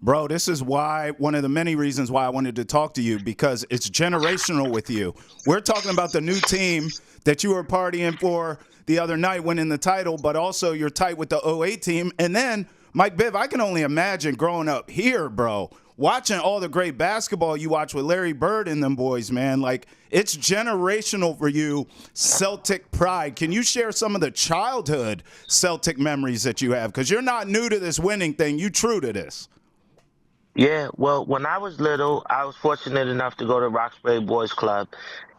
Bro, this is why one of the many reasons why I wanted to talk to you because it's generational with you. We're talking about the new team that you were partying for the other night winning the title, but also you're tight with the '08 team. And then, Mike Biv, I can only imagine growing up here, bro, watching all the great basketball you watch with Larry Bird and them boys, man. Like, it's generational for you, Celtic pride. Can you share some of the childhood Celtic memories that you have? Because you're not new to this winning thing. You true to this. Yeah, well, when I was little, I was fortunate enough to go to Roxbury Boys Club.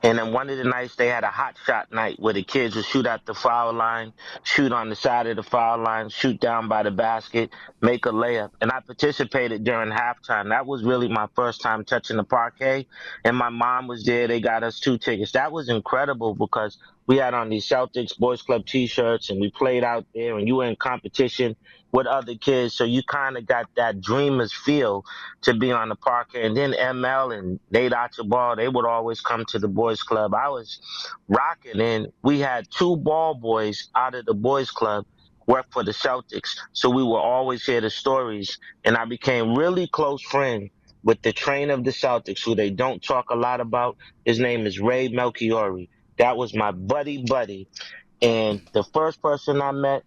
And then one of the nights they had a hot shot night where the kids would shoot at the foul line, shoot on the side of the foul line, shoot down by the basket, make a layup. And I participated during halftime. That was really my first time touching the parquet. And my mom was there. They got us 2 tickets. That was incredible because we had on these Celtics Boys Club t-shirts and we played out there and you were in competition with other kids. So you kind of got that dreamer's feel to be on the parquet. And then ML and Nate Archibald, they would always come to the boys club. I was rocking, and we had two ball boys out of the boys club work for the Celtics. So we would always hear the stories, and I became really close friend with the trainer of the Celtics, who they don't talk a lot about. His name is Ray Melchiori. That was my buddy. And the first person I met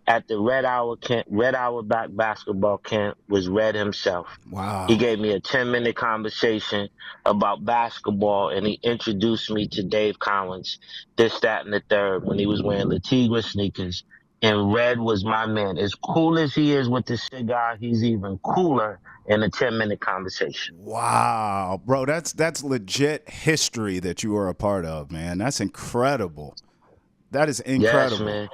at the Red Hour back basketball camp was Red himself. He Wow. gave me a 10-minute conversation about basketball and he introduced me to Dave Collins, this, that, and the third when he was wearing Latigra sneakers. And Red was my man. As cool as he is with the cigar, he's even cooler in a 10-minute conversation. Wow, bro, that's legit history that you are a part of, man. That's incredible. That is Yes, incredible. man.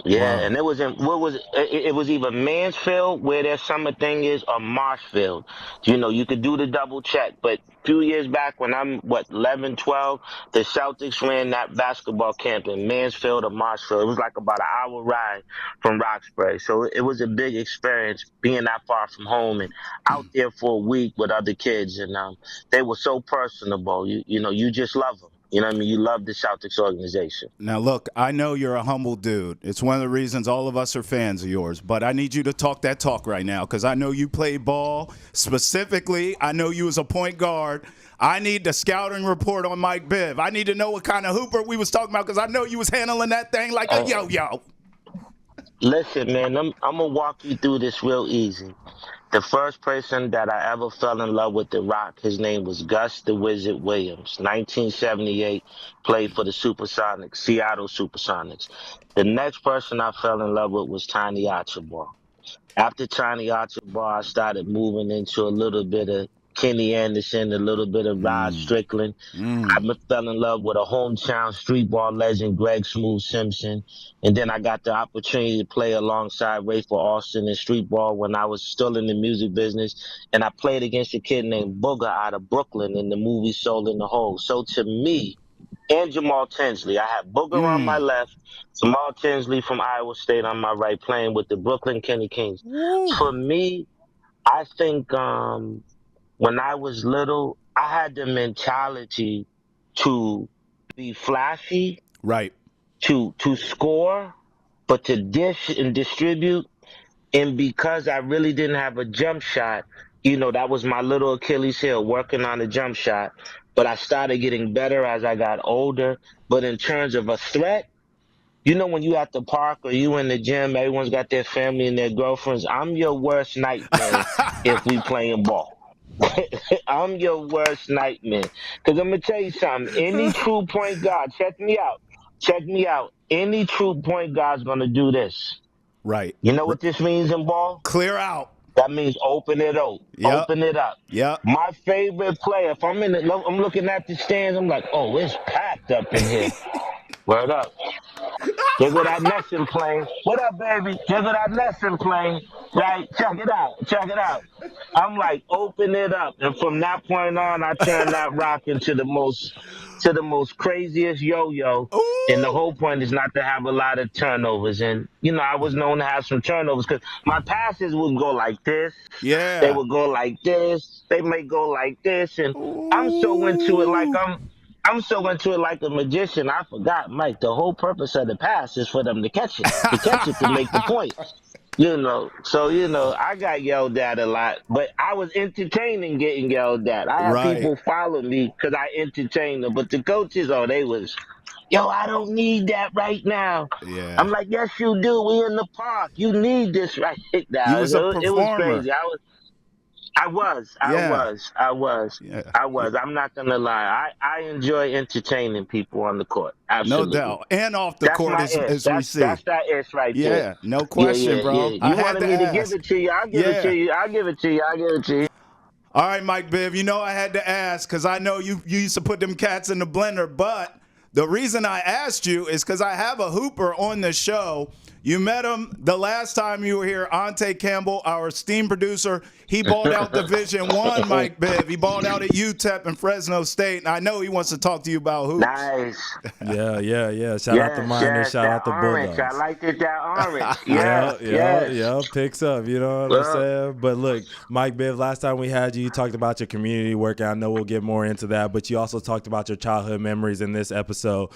Yeah, Wow. and it was in what was it, it was either Mansfield where their summer thing is or Marshfield. You know, you could do the double check, but a few years back when I'm 11, 12, the Celtics ran that basketball camp in Mansfield or Marshfield. It was like about an hour ride from Roxbury. So it was a big experience being that far from home and out there for a week with other kids and they were so personable. You know, you just love them. You know what I mean? You love the Celtics organization. Now look, I know you're a humble dude. It's one of the reasons all of us are fans of yours, but I need you to talk that talk right now cuz I know you play ball. Specifically, I know you as a point guard. I need the scouting report on Mike Biv. I need to know what kind of hooper we was talking about cuz I know you was handling that thing like a Uh, yo-yo. Listen, man, I'm gonna walk you through this real easy. The first person that I ever fell in love with The Rock, his name was Gus the Wizard Williams. 1978, played for the Supersonics, Seattle Supersonics. The next person I fell in love with was Tiny Archibald. After Tiny Archibald, I started moving into a little bit of Kenny Anderson, a little bit of Rod Strickland. Fell in love with a hometown street ball legend, Greg Smooth Simpson. And then I got the opportunity to play alongside Rayford Austin in street ball when I was still in the music business. And I played against a kid named Booger out of Brooklyn in the movie Soul in the Hole. So to me, and Jamal Tinsley. I had Booger on my left, Jamal Tinsley from Iowa State on my right, playing with the Brooklyn Kenny Kings. For me, I think when I was little, I had the mentality to be flashy, Right. to score, but to dish and distribute. And because I really didn't have a jump shot, that was my little Achilles heel, working on the jump shot. But I started getting better as I got older. But in terms of a threat, when you at the park or you in the gym, everyone's got their family and their girlfriends. I'm your worst nightmare if we playing ball. I'm your worst nightmare. Because I'm going to tell you something. Any true point guard, check me out. Check me out. Any true point guard's going to do this. Right. You know what this means in ball? Clear out. That means open it up. Yep. Open it up. Yep. My favorite player, if I'm looking at the stands, I'm like, oh, it's packed up in here. Word up. There go that lesson playing. What up, baby? There go that lesson playing. Right? Check it out. Check it out. I'm like, open it up. And from that point on, I turned that rock into the most craziest yo-yo. And the Ooh. whole point is not to have a lot of turnovers. And, I was known to have some turnovers because my passes would go like this. They Yeah. would go like this. They may go like this. And I'm so into it like Ooh. I'm so into it like a magician. I forgot, Mike. The whole purpose of the pass is for them to catch it, to make the point. I got yelled at a lot, but I was entertaining getting yelled at. I had Right. people follow me because I entertained them, but the coaches, oh, they was, yo, I don't need that right now. Yeah. I'm like, yes, you do. We in the park. You need this right You now. was a So it was performer. crazy. I was, I Yeah. was, I was, Yeah. I was. I'm not gonna lie. I enjoy entertaining people on the court. No Absolutely. doubt. And off the That's court my ish. as we see. That's that ish right there. Yeah, no Yeah, question, yeah, bro. yeah. I You had wanted to me to give ask. it to you? I'll give it to Yeah. you. I'll give it to you. I'll give it to you. All right, Mike Biv, you know I had to ask because I know you used to put them cats in the blender, but the reason I asked you is because I have a hooper on the show. You met him the last time you were here, Ante Campbell, our esteemed producer. He balled out Division One, Mike Biv. He balled out at UTEP and Fresno State, and I know he wants to talk to you about hoops. Nice. Yeah. Shout out to Yes, Miners. yes. Shout That out to orange. I Bulldogs. liked it. That orange. Yeah, Yes, yes. picks up. You know what I'm Well, saying? But look, Mike Biv, last time we had you, you talked about your community work, and I know we'll get more into that, but you also talked about your childhood memories in this episode.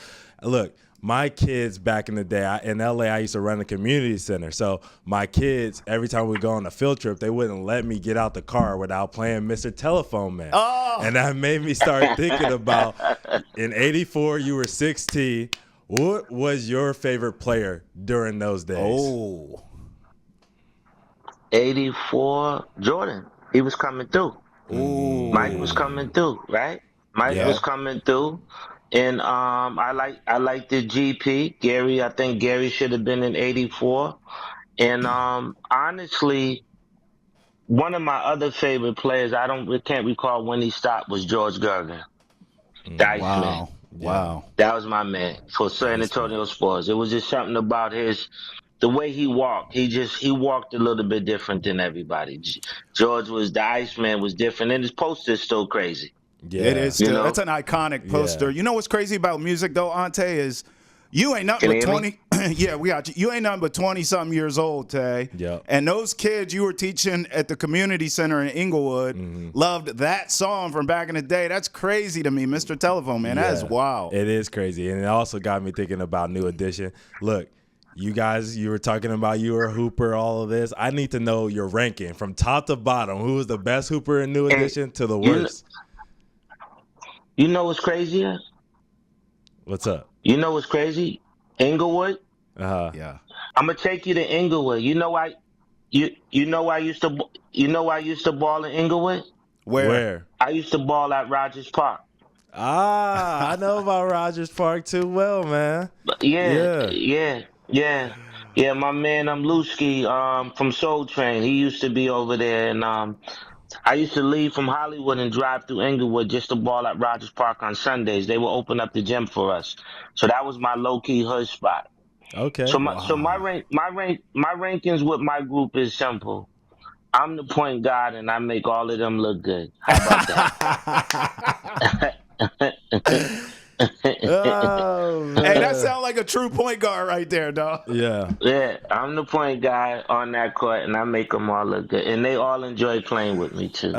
Look, my kids back in the day, in LA, I used to run a community center. So my kids, every time we go on a field trip, they wouldn't let me get out the car without playing Mr. Telephone Man. Oh, And that made me start thinking about, in 84, you were 16. What was your favorite player during those days? oh, 84 Jordan. He was coming through. ooh. Mike was coming through, right? Mike Yeah. was coming through. And I like the GP. Gary, I think Gary should have been in 84. And honestly, one of my other favorite players, can't recall when he stopped, was George Gervin, the Iceman. Wow. Wow. That was my man for San Antonio Spurs. It was just something about the way he walked. He walked a little bit different than everybody. George was the Iceman was different, and his poster is still crazy. It Yeah. is You still. know, It's an iconic poster. Yeah. You know what's crazy about music though, Ante, is you ain't nothing Can you but hear me? 20. Yeah, we got you. You ain't nothing but 20-something years old, Tay. Yep. And those kids you were teaching at the community center in Inglewood loved that song from back in the day. That's crazy to me, Mr. Telephone Man. That is Yeah. wild. It is crazy. And it also got me thinking about New Edition. Look, you guys, you were talking about you were a hooper, all of this. I need to know your ranking from top to bottom. Who was the best hooper in New Edition to the you kn- worst? You know what's crazier? What's up? You know what's crazy? Inglewood. Yeah. I'm gonna take you to Inglewood. You know I used to I used to ball in Inglewood. Where? I used to ball at Rogers Park. I know about Rogers Park too well, man. But Yeah. yeah. My man Lusky from Soul Train. He used to be over there, and I used to leave from Hollywood and drive through Inglewood just to ball at Rogers Park on Sundays. They would open up the gym for us, so that was my low key hood spot. Okay. My rankings with my group is simple. I'm the point guard, and I make all of them look good. How about that? Oh, Hey, that man. sounds like a true point guard right there, dog. Yeah. Yeah, I'm the point guard on that court, and I make them all look good, and they all enjoy playing with me too.